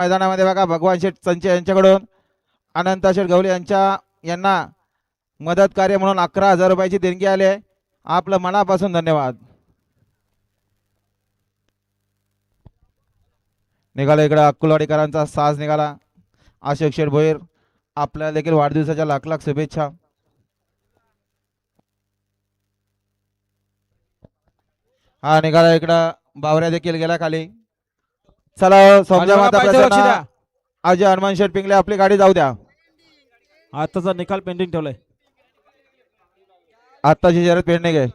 मैदानामध्ये बघा भगवान शेठ संचे यांच्याकडून अनंत शेठ गवले यांना मदत कार्य म्हणून 11,000 रुपयाची देणगी आले. आपलं मनापासून धन्यवाद. निघाला इकडे अक्कुलवाडीकरांचा साज निघाला. अशोक शेठ भोईर आपल्याला देखील वाढदिवसाच्या लाख लाख शुभेच्छा. हा निघाला इकडं बावऱ्या देखील गेला खाली. चला समजा माता प्रसन्न अजय हनुमान शेठ पिंगले आपली गाडी जाऊ द्या. आताचा निकाल पेंडिंग ठेवलाय. आताची शर्यत पेंडिंग आहे.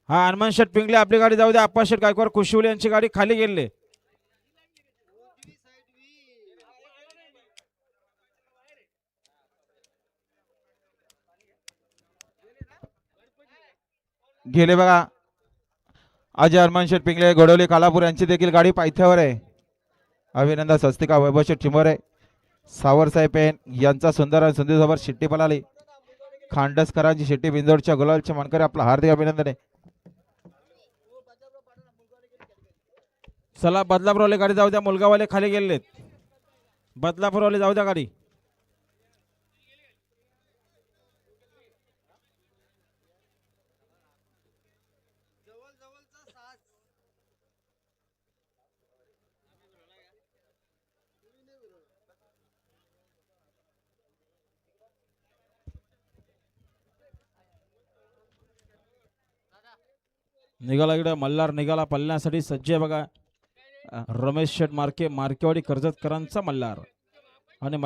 हा हनुमान शेठ पिंगले आपली गाडी जाऊ द्या. आप्पा शेठ गायकवाड कुशिवले यांची गाडी खाली गेली. गेले बघा. अजय हनुमान शेठ पिंगले घोडवली कालापूर यांची देखील गाडी पायथ्यावर आहे. अभिनंदन स्वस्तिका वैभव शेठ चिमोरे सावरसाहेब पेन यांचा सुंदर आणि सुंदर शिट्टी पळाली. खांडसकरांची शिट्टी बिंदोडच्या गुलालच्या मानकरी आपलं हार्दिक अभिनंदन आहे. चला बदलापूरवाले गाडी जाऊ द्या. मुलगावाले खाली गेलेत. बदलापूरवाले जाऊ द्या गाडी. निघाला इकडे मल्हार निघाला पळण्यासाठी सज्ज आहे बघा. रमेश शेठ मार्केवाडी कर्जतकरांचा मल्हार आणि